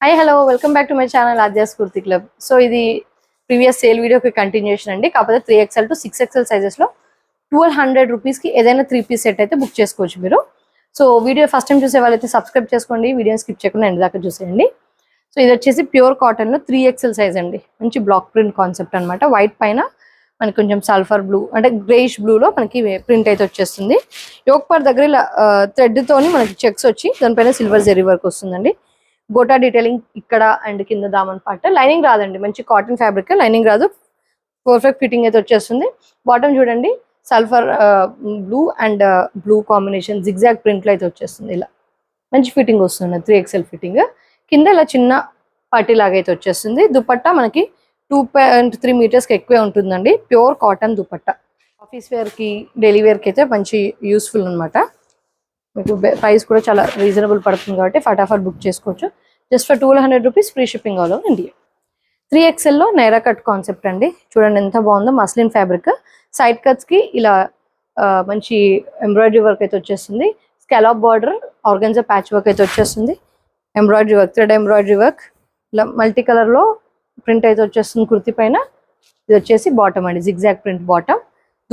Hi, hello, welcome back to my channel Adya's Kurti Club. So ఇది previous sale వీడియోకి continuation అండి. కాకపోతే 3XL to 6XL sizes లో 1200 rupees కి ఏదైనా 3 పీస్ సెట్ అయితే బుక్ చేసుకోవచ్చు మీరు. సో వీడియో ఫస్ట్ టైం చూసే వాళ్ళైతే సబ్స్క్రైబ్ చేసుకోండి, వీడియోని స్కిప్ చేయకుండా ఎండ్ దాకా చూసేయండి. సో ఇది వచ్చేసి ప్యూర్ కాటన్ లో 3XL సైజ్ అండి. మంచి బ్లాక్ ప్రింట్ కాన్సెప్ట్ అనమాట. వైట్ పైన మనకి కొంచెం సల్ఫర్ బ్లూ అంటే గ్రేష్ బ్లూ లో మనకి ప్రింట్ అయితే వచ్చేస్తుంది. యోక్ పార్ట్ దగ్గర ఇలా థ్రెడ్ తోని మనకి చెక్స్ వచ్చి దానిపైన సిల్వర్ జెరీ వర్క్ వస్తుందండి. గోటా డీటెయిలింగ్ ఇక్కడ అండ్ కింద దామన్ పార్ట్. లైనింగ్ రాదండి, మంచి కాటన్ ఫ్యాబ్రిక్, లైనింగ్ రాదు, పర్ఫెక్ట్ ఫిట్టింగ్ అయితే వచ్చేస్తుంది. బాటమ్ చూడండి sulphur blue and blue combination zigzag print లో అయితే వచ్చేస్తుంది. ఇలా మంచి ఫిట్టింగ్ వస్తుంది, 3XL ఫిట్టింగ్. కింద ఇలా చిన్న పట్టీ లాగా అయితే వచ్చేస్తుంది. దుపట్టా మనకి 2.3 మీటర్స్ కి ఎక్కువే ఉంటుందండి. Pure cotton dupatta. Office wear కి డైలీ వేర్ కి అయితే మంచి యూస్ఫుల్ అనమాట. మీకు ప్రైస్ కూడా చాలా రీజనబుల్ పడుతుంది కాబట్టి ఫటాఫట్ బుక్ చేసుకోవచ్చు. Just for 1200 rupees, free shipping all over India. 3XL లో నైరా కట్ కాన్సెప్ట్ అండి. చూడండి ఎంత బాగుందో, మస్లిన్ ఫ్యాబ్రిక్. సైడ్ కట్స్ కి ఇలా మంచి ఎంబ్రాయిడరీ వర్క్ అయితే వచ్చేస్తుంది. Scallop border organza patch work అయితే వచ్చేస్తుంది. Embroidery work, thread embroidery work, ఇలా మల్టీ కలర్ లో ప్రింట్ అయితే వచ్చేస్తుంది కుర్తి పైన. ఇది వచ్చేసి బాటమ్ అండి, జిగ్జాగ్ ప్రింట్ బాటమ్.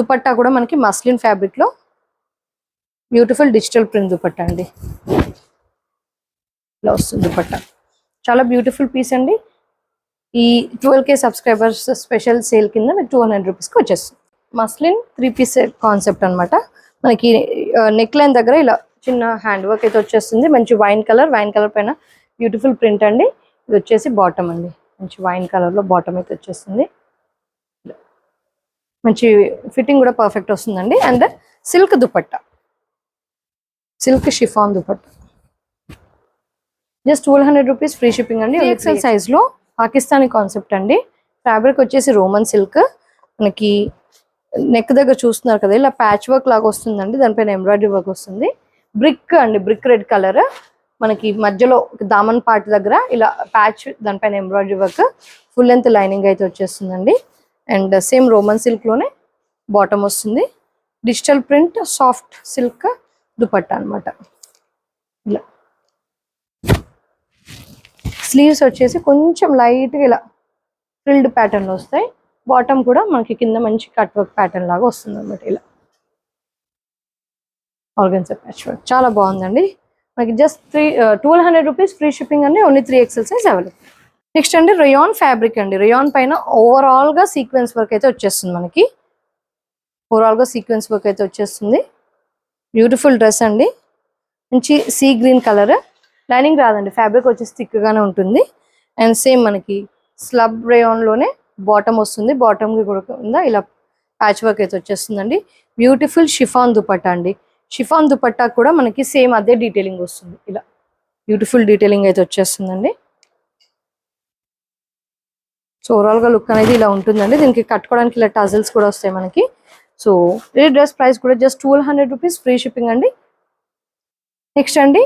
దుపట్టా కూడా మనకి మస్లిన్ ఫ్యాబ్రిక్ లో బ్యూటిఫుల్ డిజిటల్ ప్రింట్ దుపట్టా అండి. ఇలా వస్తుంది దుపట్టా, చాలా బ్యూటిఫుల్ పీస్ అండి. ఈ 12K సబ్స్క్రైబర్స్ స్పెషల్ సేల్ కింద మీకు 200 రూపీస్కి వచ్చేస్తుంది. మస్లిన్ 3 పీస్ కాన్సెప్ట్ అనమాట. మనకి నెక్ లైన్ దగ్గర ఇలా చిన్న హ్యాండ్ వర్క్ అయితే వచ్చేస్తుంది. మంచి వైన్ కలర్ పైన బ్యూటిఫుల్ ప్రింట్ అండి. ఇది వచ్చేసి బాటమ్ అండి, మంచి వైన్ కలర్ లో బాటమ్ అయితే వచ్చేస్తుంది. మంచి ఫిట్టింగ్ కూడా పర్ఫెక్ట్ వస్తుందండి. And silk dupatta, silk chiffon dupatta. Just 1200 rupees, free shipping అండి. 3XL సైజ్ లో పాకిస్తానీ కాన్సెప్ట్ అండి. ఫ్యాబ్రిక్ వచ్చేసి రోమన్ సిల్క్. మనకి నెక్ దగ్గర చూస్తున్నారు కదా, ఇలా ప్యాచ్ వర్క్ లాగా వస్తుందండి. దానిపైన ఎంబ్రాయిడరీ వర్క్ వస్తుంది. బ్రిక్ అండి, బ్రిక్ రెడ్ కలర్. మనకి మధ్యలో దామన్ పార్ట్ దగ్గర ఇలా ప్యాచ్, దానిపైన embroidery work. Full length lining అయితే వచ్చేస్తుందండి. అండ్ సేమ్ రోమన్ సిల్క్ లోనే బాటమ్ వస్తుంది. Digital print soft silk dupatta అనమాట. ఇలా స్లీవ్స్ వచ్చేసి కొంచెం లైట్గా ఇలా ఫ్రిల్డ్ ప్యాటర్న్ లో వస్తాయి. బాటమ్ కూడా మనకి కింద మంచి కట్ వర్క్ ప్యాటర్న్ లాగా వస్తుంది అనమాట. ఇలా ఆర్గన్జా ప్యాచ్ వర్క్ చాలా బాగుందండి. మనకి జస్ట్ 1200 రూపీస్, ఫ్రీ షిప్పింగ్ అండి. Only 3XL size available. Next అండి రేయాన్ ఫ్యాబ్రిక్ అండి. రేయాన్ పైన ఓవరాల్ గా సీక్వెన్స్ వర్క్ అయితే వచ్చేస్తుంది. మనకి ఓవరాల్ గా సీక్వెన్స్ వర్క్ అయితే వచ్చేస్తుంది. బ్యూటిఫుల్ డ్రెస్ అండి, మంచి సీ గ్రీన్ కలర్. లైనింగ్ రాదండి, ఫ్యాబ్రిక్ వచ్చేసి థిక్ గానే ఉంటుంది. అండ్ సేమ్ మనకి స్లబ్ రేయాన్ లోనే బాటమ్ వస్తుంది. బాటమ్ కి కూడా ఇలా ప్యాచ్ వర్క్ అయితే వచ్చేస్తుందండి. బ్యూటిఫుల్ షిఫాన్ దుపట్టా అండి. షిఫాన్ దుపట్టా కూడా మనకి సేమ్ అదే డీటెయిలింగ్ వస్తుంది. ఇలా బ్యూటిఫుల్ డీటెయిలింగ్ అయితే వచ్చేస్తుందండి. సో ఓవరాల్ గా లుక్ అనేది ఇలా ఉంటుందండి. దీనికి కట్టుకోవడానికి ఇలా టజల్స్ కూడా వస్తాయి మనకి. సో ఈ డ్రెస్ ప్రైస్ కూడా జస్ట్ 1200 రూపీస్, ఫ్రీ షిప్పింగ్ అండి. నెక్స్ట్ అండి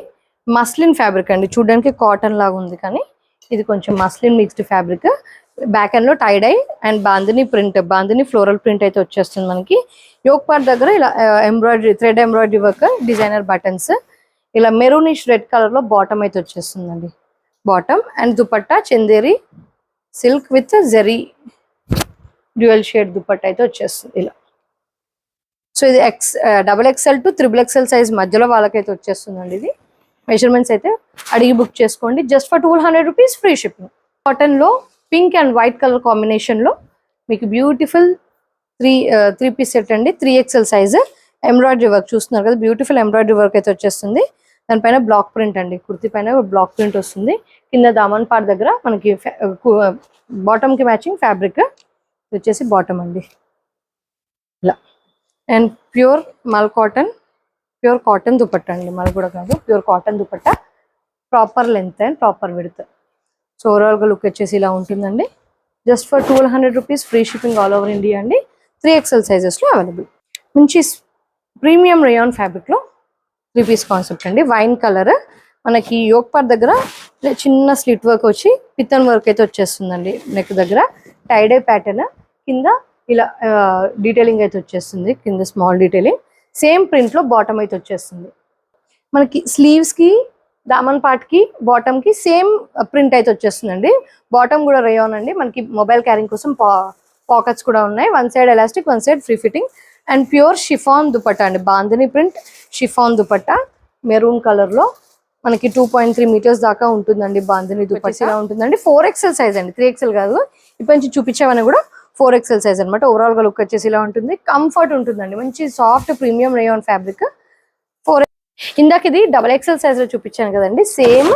మస్లిన్ ఫ్యాబ్రిక్ అండి. చూడడానికి కాటన్ లాగా ఉంది కానీ ఇది కొంచెం muslin mixed fabric. Back and లో tie dye and bandhani print, bandhani floral print అయితే వచ్చేస్తుంది మనకి. యోక్ పార్ట్ దగ్గర ఇలా embroidery, thread embroidery work, designer buttons. ఇలా మెరూనిష్ రెడ్ కలర్ లో బాటమ్ అయితే వచ్చేస్తుందండి. Bottom and dupatta Chanderi silk with zari dual shade dupatta అయితే వచ్చేస్తుంది. ఇలా సో ఇది XXL టు XXL సైజ్ మధ్యలో వాళ్ళకైతే వచ్చేస్తుందండి. ఇది మెజర్మెంట్స్ అయితే అడిగి బుక్ చేసుకోండి. Just for 1200 rupees, free shipping. Cotton లో pink and white colour combination లో మీకు బ్యూటిఫుల్ 3 పీస్ సెట్ అండి. 3XL size. ఎంబ్రాయిడరీ వర్క్ చూస్తున్నారు కదా, బ్యూటిఫుల్ ఎంబ్రాయిడరీ వర్క్ అయితే వచ్చేస్తుంది. దానిపైన బ్లాక్ ప్రింట్ అండి, కుర్తి పైన బ్లాక్ ప్రింట్ వస్తుంది. కింద దామన్ పార్ట్ దగ్గర మనకి బాటమ్ కి మ్యాచింగ్ ఫ్యాబ్రిక్ వచ్చేసి బాటమ్ అండి. ఇలా అండ్ ప్యూర్ మల్ కాటన్, ప్యూర్ కాటన్ దుపట్టా అండి. మళ్ళీ కూడా కాదు, pure cotton dupatta. Proper length and proper width. So overall గా లుక్ వచ్చేసి ఇలా ఉంటుందండి. Just for 1200 rupees, free shipping all over India అండి. 3XL సైజెస్ లో అవైలబుల్. మంచి ప్రీమియం రేయాన్ ఫ్యాబ్రిక్ లో 3 పీస్ కాన్సెప్ట్ అండి. Wine colour. మనకి యోక్ పార్ట్ దగ్గర చిన్న స్లిట్ వర్క్ వచ్చి పిత్తన్ వర్క్ అయితే వచ్చేస్తుందండి. నెక్ దగ్గర టైడై ప్యాటర్న్, కింద ఇలా డీటెయిలింగ్ అయితే వచ్చేస్తుంది. కింద స్మాల్ డీటెయిలింగ్, సేమ్ ప్రింట్ లో బాటమ్ అయితే వచ్చేస్తుంది. మనకి స్లీవ్స్ కి దామన్ పార్ట్ కి బాటమ్ కి సేమ్ ప్రింట్ అయితే వచ్చేస్తుందండి. బాటమ్ కూడా రేయాన్ అండి. మనకి మొబైల్ క్యారింగ్ కోసం పాకెట్స్ కూడా ఉన్నాయి. One side elastic, one side free fitting. And pure chiffon dupatta అండి. Bandhani print chiffon dupatta maroon colour లో మనకి 2.3 మీటర్స్ దాకా ఉంటుందండి. బాందిని దుపట్టా ఇలా ఉంటుందండి. 4XL సైజ్ అండి, 3XL కాదు. ఇప్పుడు నుంచి చూపించామని కూడా 4XL సైజ్ అనమాట. ఓవరాల్ గా లుక్ వచ్చేసి ఇలా ఉంటుంది. కంఫర్ట్ ఉంటుందండి, మంచి సాఫ్ట్ ప్రీమియం రేయాన్ ఫ్యాబ్రిక్. ఇందాక ఇది XXL సైజ్ లో చూపించాను కదండి, సేమ్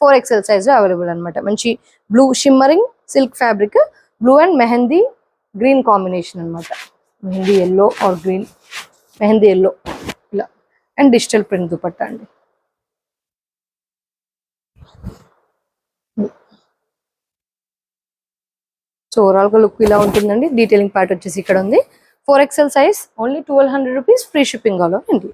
4XL సైజ్ లో అవైలబుల్ అనమాట. మంచి blue shimmering silk fabric, blue and mehndi green combination అనమాట. Mehndi yellow or green, mehndi yellow ఇలా. అండ్ డిజిటల్ ప్రింట్ దుపట్టా అండి. సో ఓవరాల్ గా లుక్ ఇలా ఉంటుందండి. డీటెయిలింగ్ పార్ట్ వచ్చేసి ఇక్కడ ఉంది. 4XL size, only 1200 rupees, free shipping all over India.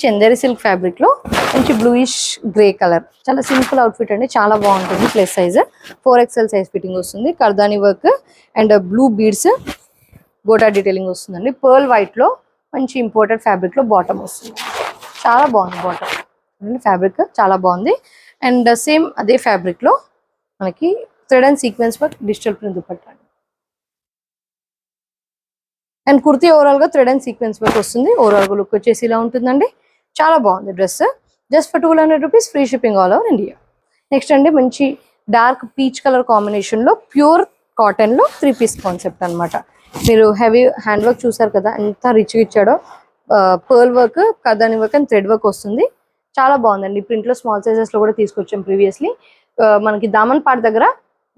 Chanderi silk fabric లో మంచి బ్లూయిష్ గ్రే కలర్, చాలా సింపుల్ అవుట్ఫిట్ అండి, చాలా బాగుంటుంది. Plus size, 4XL size fitting వస్తుంది. కర్దాని work and blue beads gota detailing వస్తుందండి. పర్ల్ వైట్ లో మంచి ఇంపోర్టెడ్ ఫ్యాబ్రిక్ లో బాటమ్ వస్తుంది. చాలా బాగుంది బాటమ్ ఫ్యాబ్రిక్, చాలా బాగుంది. అండ్ సేమ్ అదే ఫ్యాబ్రిక్ లో మనకి thread and sequence work digital print dupatta and kurti overall గా థ్రెడ్ అండ్ సీక్వెన్స్ వర్క్ వస్తుంది. ఓవరాల్ గా లుక్ వచ్చేసి ఇలా ఉంటుందండి. చాలా బాగుంది dress. Just for 200 rupees, free shipping all over India. Next అండి మంచి డార్క్ పీచ్ కలర్ కాంబినేషన్ లో ప్యూర్ కాటన్ లో 3 పీస్ కాన్సెప్ట్ అనమాట. మీరు హెవీ హ్యాండ్ వర్క్ చూసారు కదా, ఎంత రిచ్ ఇచ్చాడో. పర్ల్ వర్క్, కర్దాని వర్క్ అండ్ థ్రెడ్ వర్క్ వస్తుంది. చాలా బాగుందండి. ప్రింట్ లో స్మాల్ సైజెస్ లో కూడా తీసుకొచ్చాం ప్రీవియస్లీ. మనకి దామన్ పార్ట్ దగ్గర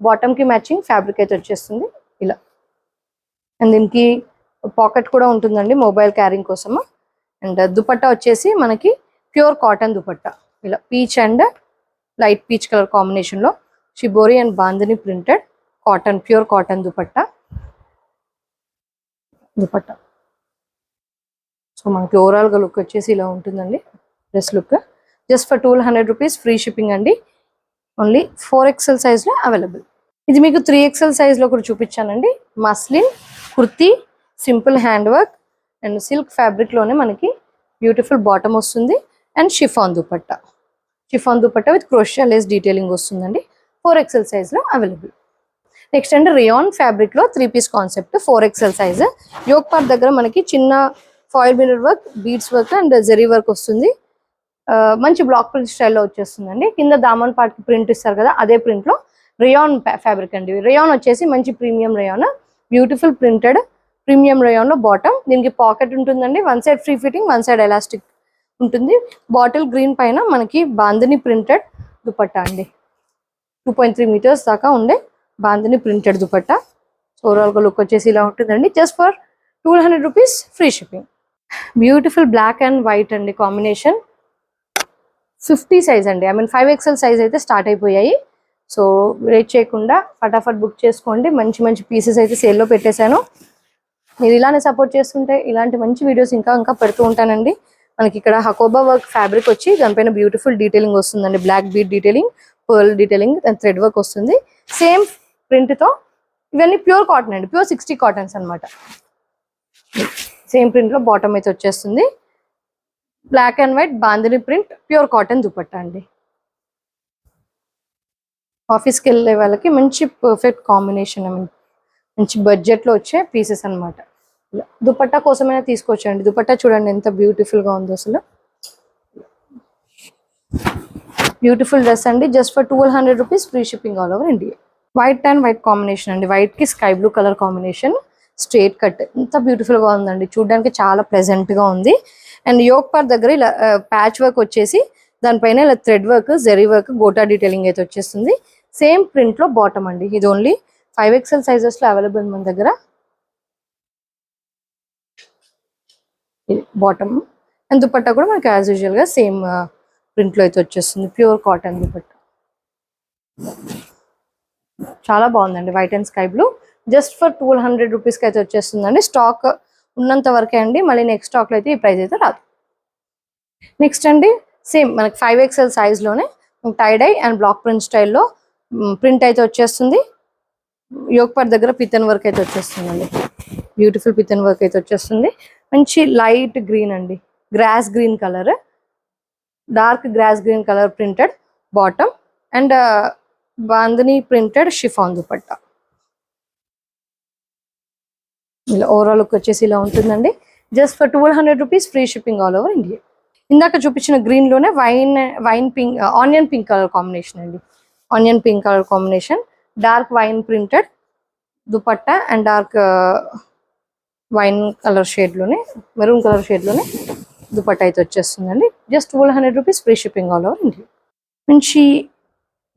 బాటమ్ కి మ్యాచింగ్ ఫ్యాబ్రిక్ అయితే వచ్చేస్తుంది ఇలా. అండ్ దీనికి పాకెట్ కూడా ఉంటుందండి మొబైల్ క్యారింగ్ కోసము. అండ్ దుపట్టా వచ్చేసి మనకి ప్యూర్ కాటన్ దుపట్టా ఇలా peach and light peach colour combination లో shibori and bandhani printed cotton, pure cotton dupatta. So మనకి ఓవరాల్ గా లుక్ వచ్చేసి ఇలా ఉంటుందండి dress look. Just for 200 rupees, free shipping అండి. ఓన్లీ 4XL సైజ్ లో అవైలబుల్. ఇది మీకు 3XL సైజ్ లో కూడా చూపించానండి. Muslin kurti, simple hand work and silk fabric లోనే మనకి బ్యూటిఫుల్ బాటమ్ వస్తుంది. And chiffon dupatta with crochet lace detailing వస్తుందండి. 4XL సైజ్ లో అవైలబుల్. నెక్స్ట్ అంటే రియాన్ ఫ్యాబ్రిక్ లో 3 piece concept, 4XL size. Yoke part దగ్గర మనకి చిన్న foil mirror work, beads work and zari work వస్తుంది. మంచి బ్లాక్ ప్రింట్ స్టైల్లో వచ్చేస్తుందండి. కింద దామన్ పార్ట్ కి ప్రింట్ ఇస్తారు కదా, అదే ప్రింట్ లో రియాన్ ఫ్యాబ్రిక్ అండి. రియాన్ వచ్చేసి మంచి premium rayon, beautiful printed premium rayon లో బాటమ్. దీనికి పాకెట్ ఉంటుందండి. One side free fitting, one side elastic ఉంటుంది. బాటిల్ గ్రీన్ పైన మనకి బాందిని ప్రింటెడ్ దుపట్టా అండి. 2.3 మీటర్స్ దాకా ఉండే బాందిని ప్రింటెడ్ దుపట్టా. ఓవరాల్ గా లుక్ వచ్చేసి ఇలా ఉంటుందండి. Just for 200 rupees, free shipping. Beautiful black and white అండి కాంబినేషన్. 50 సైజ్ అండి, 5XL సైజ్ అయితే స్టార్ట్ అయిపోయాయి. సో వెయిట్ చేయకుండా ఫటాఫట్ బుక్ చేసుకోండి. మంచి మంచి పీసెస్ అయితే సేల్లో పెట్టేశాను. మీరు ఇలానే సపోర్ట్ చేస్తుంటే ఇలాంటి మంచి వీడియోస్ ఇంకా పెడుతూ ఉంటానండి. మనకి ఇక్కడ హకోబా వర్క్ ఫ్యాబ్రిక్ వచ్చి దానిపైన బ్యూటిఫుల్ డీటెయిలింగ్ వస్తుందండి. Black bead detailing, pearl detailing and thread work వస్తుంది. సేమ్ ప్రింట్ తో. ఇవన్నీ ప్యూర్ కాటన్ అండి, ప్యూర్ 60 కాటన్స్ అనమాట. సేమ్ ప్రింట్ లో బాటమ్ అయితే వచ్చేస్తుంది. Black and white bandhani print pure cotton dupatta అండి. ఆఫీస్కి వెళ్ళే వాళ్ళకి మంచి పర్ఫెక్ట్ కాంబినేషన్, మంచి బడ్జెట్ లో వచ్చే పీసెస్ అనమాట. దుపట్టా కోసమైనా తీసుకోవచ్చండి. దుపట్టా చూడండి ఎంత బ్యూటిఫుల్ గా ఉందో అసలు. బ్యూటిఫుల్ డ్రెస్ అండి. Just for 200 rupees, free shipping all over India. White and white combination అండి. వైట్ కి sky blue colour combination, straight cut. ఎంత బ్యూటిఫుల్ గా ఉందండి, చూడడానికి చాలా ప్లెజెంట్ గా ఉంది. అండ్ యోక్ పార్ట్ దగ్గర ఇలా ప్యాచ్ వర్క్ వచ్చేసి దానిపైన ఇలా thread work, zari work, gota detailing అయితే వచ్చేస్తుంది. సేమ్ ప్రింట్ లో బాటమ్ అండి. ఇది ఓన్లీ 5XL సైజెస్ లో అవైలబుల్ మన దగ్గర. బాటమ్ అండ్ దుపట్టా కూడా మనకి యాజ్ యూజువల్ గా సేమ్ ప్రింట్ లో అయితే వచ్చేస్తుంది. Pure cotton dupatta. చాలా బాగుందండి. White and sky blue. Just for 200 rupees కి అయితే వచ్చేస్తుందండి. స్టాక్ ఉన్నంత వరకే అండి, మళ్ళీ నెక్స్ట్ స్టాక్ లో అయితే ఈ ప్రైస్ అయితే రాదు. నెక్స్ట్ అండి సేమ్ మనకి 5XL సైజ్ లోనే టై డై అండ్ బ్లాక్ ప్రింట్ స్టైల్లో ప్రింట్ అయితే వచ్చేస్తుంది. యోక్ పార్ట్ దగ్గర పితన్ వర్క్ అయితే వచ్చేస్తుందండి. బ్యూటిఫుల్ పితన్ వర్క్ అయితే వచ్చేస్తుంది. మంచి లైట్ గ్రీన్ అండి, grass green colour, dark grass green colour printed bottom and bandhani printed chiffon dupatta. ఇలా ఓవరాల్ లుక్ వచ్చేసి ఇలా ఉంటుందండి. Just for 1200 rupees, free shipping all over India. ఇందాక చూపించిన గ్రీన్ లోనే wine pink, onion pink colour combination అండి. Onion pink colour combination, dark wine printed dupatta and dark wine colour shade లోనే, maroon colour shade లోనే దుపట్టా అయితే వచ్చేస్తుందండి. Just 1200 rupees, free shipping all over India. మంచి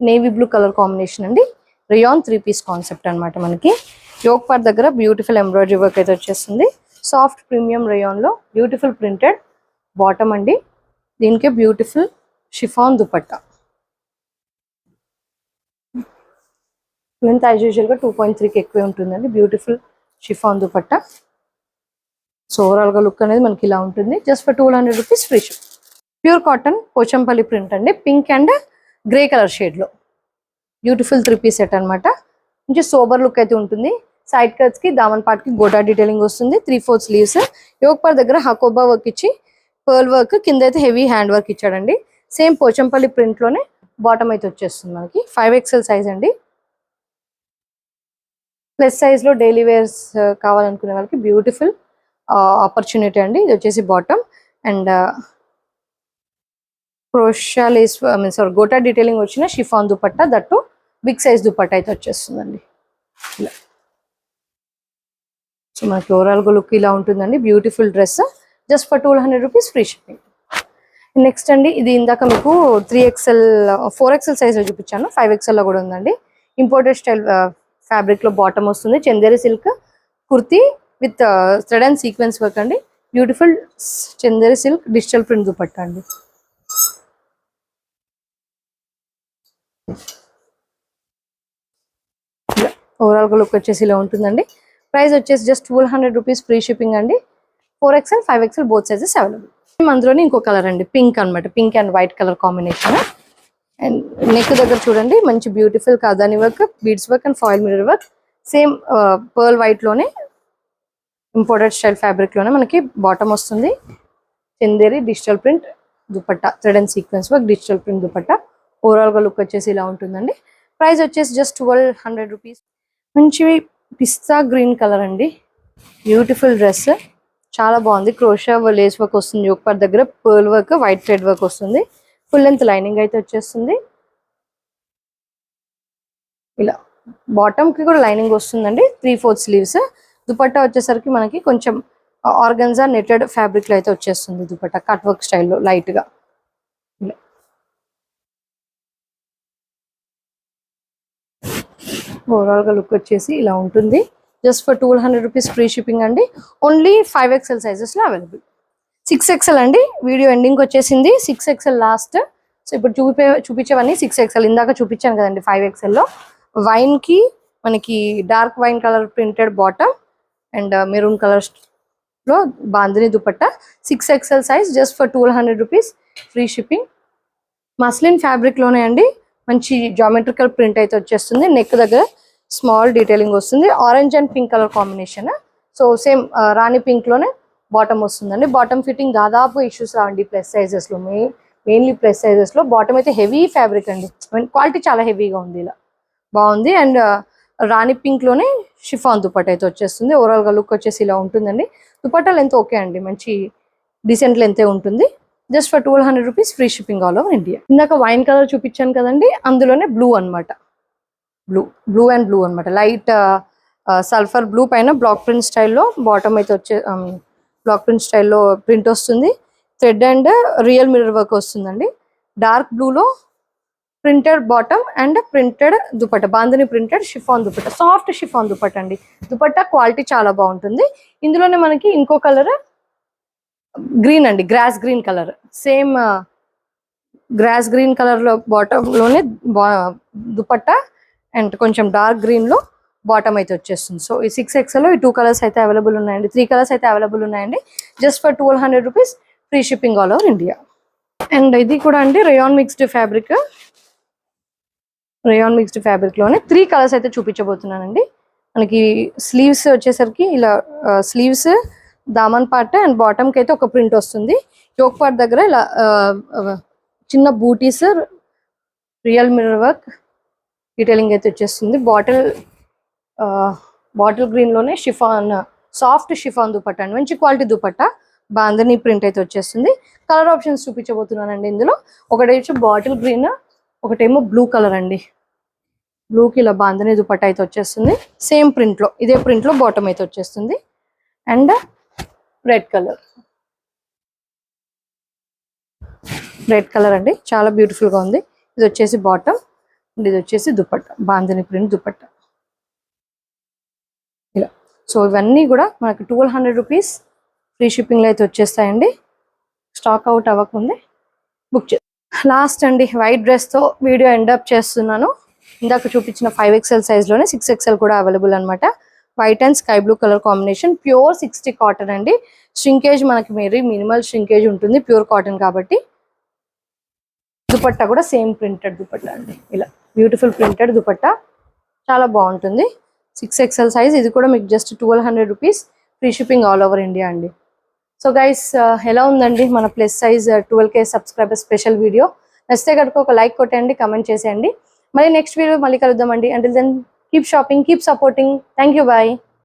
navy blue colour combination అండి. Rayon 3 piece concept అనమాట. మనకి yoke part దగ్గర beautiful embroidery work అయితే వచ్చేస్తుంది. సాఫ్ట్ ప్రీమియం రేయాన్ లో బ్యూటిఫుల్ ప్రింటెడ్ బాటమ్ అండి. దీనికి beautiful chiffon dupatta. Length as usual గా 2.3కి ఎక్కువే ఉంటుందండి. Beautiful chiffon dupatta. So overall గా లుక్ అనేది మనకి ఇలా ఉంటుంది. Just for 1200 rupees, free ship. Pure cotton Pochampally print అండి. Pink and grey colour shade లో బ్యూటిఫుల్ 3 పీస్ సెట్ అనమాట. మంచి సోబర్ లుక్ అయితే ఉంటుంది. సైడ్ కట్స్ కి, దామన్ పార్ట్ కి గోటా డీటెయిలింగ్ వస్తుంది. 3/4 స్లీవ్స్, యోక్ పార్ట్ దగ్గర హకోబా వర్క్ ఇచ్చి పర్ల్ వర్క్, కింద అయితే హెవీ హ్యాండ్ వర్క్ ఇచ్చాడండి. సేమ్ పోచంపల్లి ప్రింట్ లోనే బాటమ్ అయితే వచ్చేస్తుంది మనకి. 5XL సైజ్ అండి. ప్లస్ సైజ్ లో డైలీ వేర్స్ కావాలనుకునే వాళ్ళకి బ్యూటిఫుల్ ఆపర్చునిటీ అండి. ఇది వచ్చేసి bottom and crochet lace zari gota detailing వచ్చిన chiffon dupatta, that big size dupatta అయితే వచ్చేస్తుందండి. ఇలా సో మనకి ఓవరాల్ గా లుక్ ఇలా ఉంటుందండి. Beautiful dress, just for 1200 rupees, free shipping. Next అండి, ఇది ఇందాక మీకు 3XL 4XL సైజ్ లో చూపించాను. 5XL లో కూడా ఉందండి. ఇంపోర్టెడ్ స్టైల్ ఫ్యాబ్రిక్ లో బాటమ్ వస్తుంది. Chanderi silk kurti with thread and sequence work అండి. Beautiful Chanderi silk digital print dupatta అండి. ఓవరాల్ గా లుక్ వచ్చేసి ఇలా ఉంటుందండి. ప్రైస్ వచ్చేసి జస్ట్ 1200 రూపీస్, ఫ్రీ షిప్పింగ్ అండి. 4XL 5XL both sizes available. అందులోనే ఇంకో కలర్ అండి, పింక్ అనమాట. Pink and white colour combination. And neck దగ్గర చూడండి మంచి బ్యూటిఫుల్ కాదాని work, beads work and foil mirror work. Same pearl white లోనే ఇంపోర్టెడ్ స్టైల్ ఫ్యాబ్రిక్ లోనే మనకి బాటమ్ వస్తుంది. Chanderi digital print dupatta, thread and sequence work digital print dupatta. Overall గా look వచ్చేసి ఇలా ఉంటుందండి. ప్రైస్ వచ్చేసి జస్ట్ 1200 రూపీస్. మంచి పిస్తా గ్రీన్ కలర్ అండి. బ్యూటిఫుల్ డ్రెస్, చాలా బాగుంది. క్రోషా లేస్ వర్క్ వస్తుంది. యోక్ పార్ట్ దగ్గర pearl work, white thread work వస్తుంది. ఫుల్ లెంత్ లైనింగ్ అయితే వచ్చేస్తుంది. ఇలా బాటమ్ కి కూడా లైనింగ్ వస్తుందండి. 3/4 స్లీవ్స్. దుపట్టా వచ్చేసరికి మనకి కొంచెం ఆర్గన్జా నెటెడ్ ఫ్యాబ్రిక్ లో అయితే వచ్చేస్తుంది. దుపట్టా కట్ వర్క్ స్టైల్లో లైట్ గా. ఓవరాల్ గా లుక్ వచ్చేసి ఇలా ఉంటుంది. Just for 1200 rupees, free shipping అండి. ఓన్లీ 5XL సైజెస్ లో అవైలబుల్. 6XL అండి. వీడియో ఎండింగ్ వచ్చేసింది. 6XL last. సో ఇప్పుడు చూపించేవన్నీ 6XL. ఇందాక చూపించాను కదండి 5XL లో. వైన్ కి మనకి dark wine colour printed bottom and maroon colour లో bandhani dupatta. 6XL size, just for 1200 rupees, free shipping. Muslin fabric లోనే అండి. మంచి జామెట్రికల్ ప్రింట్ అయితే వచ్చేస్తుంది. నెక్ దగ్గర స్మాల్ డీటెయిలింగ్ వస్తుంది. Orange and pink colour combination. So same rani pink లోనే బాటమ్ వస్తుందండి. బాటమ్ ఫిట్టింగ్ దాదాపు ఇష్యూస్ రావండి ప్లస్ సైజెస్ లో. మెయిన్లీ ప్లస్ సైజెస్ లో బాటమ్ అయితే హెవీ ఫ్యాబ్రిక్ అండి. క్వాలిటీ చాలా హెవీగా ఉంది. ఇలా బాగుంది. అండ్ రాణి పింక్ లోనే షిఫాన్ దుపట్టా అయితే వచ్చేస్తుంది. ఓవరాల్ గా లుక్ వచ్చేసి ఇలా ఉంటుందండి. దుపట్టా లెంత్ ఓకే అండి, మంచి డీసెంట్ లెంతే ఉంటుంది. Just for 1200 rupees, free shipping all over India. ఇందాక వైన్ కలర్ చూపించాను కదండి, అందులోనే బ్లూ అనమాట. బ్లూ అండ్ బ్లూ అనమాట. లైట్ సల్ఫర్ బ్లూ పైన బ్లాక్ ప్రింట్ స్టైల్లో బాటమ్ అయితే బ్లాక్ ప్రింట్ స్టైల్లో ప్రింట్ వస్తుంది. Thread and real mirror work వస్తుందండి. డార్క్ బ్లూలో printed bottom and printed dupatta, bandhani printed chiffon dupatta, soft chiffon dupatta అండి. దుపట్టా క్వాలిటీ చాలా బాగుంటుంది. ఇందులోనే మనకి ఇంకో కలర్ గ్రీన్ అండి, grass green colour. Same gross green colour లో బాటమ్ లోనే దుపట్టా అండ్ కొంచెం డార్క్ గ్రీన్ లో బాటమ్ అయితే వచ్చేస్తుంది. సో ఈ 6XL లో ఈ 2 కలర్స్ అయితే అవైలబుల్ ఉన్నాయండి. 3 కలర్స్ అయితే అవైలబుల్ ఉన్నాయండి. Just for 1200 rupees, free shipping all over India. And ఇది కూడా అండి rayon mixed fabric. Rayon mixed fabric లోనే 3 కలర్స్ అయితే చూపించబోతున్నానండి. మనకి స్లీవ్స్ వచ్చేసరికి ఇలా sleeves, Daman part and bottom కి అయితే ఒక ప్రింట్ వస్తుంది. యోక్ పార్ట్ దగ్గర ఇలా చిన్న బూటీస్ రియల్ మిర్రర్ వర్క్ డీటెయిలింగ్ అయితే వచ్చేస్తుంది. బాటిల్ గ్రీన్ లోనే షిఫాన్, సాఫ్ట్ షిఫాన్ దుపట్టా అండి, మంచి క్వాలిటీ దుపట్టా. బాందని ప్రింట్ అయితే వచ్చేస్తుంది. కలర్ ఆప్షన్స్ చూపించబోతున్నానండి ఇందులో. ఒకటి బాటిల్ గ్రీన్, ఒకటేమో బ్లూ కలర్ అండి. బ్లూకి ఇలా బాందని దుపట్టా అయితే వచ్చేస్తుంది. సేమ్ ప్రింట్ లో, ఇదే ప్రింట్ లో బాటమ్ అయితే వచ్చేస్తుంది. అండ్ రెడ్ కలర్ అండి, చాలా బ్యూటిఫుల్ గా ఉంది. ఇది వచ్చేసి బాటమ్, ఇది వచ్చేసి దుపట్టా, బాందని ప్రింట్ దుపట్టా ఇలా. సో ఇవన్నీ కూడా మనకి 1200 రూపీస్ ఫ్రీ షిప్పింగ్ లో అయితే వచ్చేస్తాయండి. స్టాక్ అవుట్ అవ్వకముందే బుక్ చే. లాస్ట్ అండి, వైట్ డ్రెస్ తో వీడియో ఎండప్ చేస్తున్నాను. ఇందాక చూపించిన 5XL సైజ్ లోనే 6XL కూడా అవైలబుల్ అనమాట. White and sky blue colour combination, pure 60 cotton అండి. ష్రింకేజ్ మనకి మినిమల్ ష్రింకేజ్ ఉంటుంది, ప్యూర్ కాటన్ కాబట్టి. దుపట్టా కూడా సేమ్ ప్రింటెడ్ దుపట్టా అండి, ఇలా బ్యూటిఫుల్ ప్రింటెడ్ దుపట్టా, చాలా బాగుంటుంది. 6XL సైజ్, ఇది కూడా మీకు just 1200 rupees free shipping all over India అండి. సో గైస్, ఎలా ఉందండి మన plus size 12K subscriber special video? నచ్చితే కనుక ఒక లైక్ కొట్టండి, కమెంట్ చేసేయండి. మళ్ళీ నెక్స్ట్ వీడియో మళ్ళీ కలుద్దామండి. Until then keep shopping, keep supporting. Thank you, bye.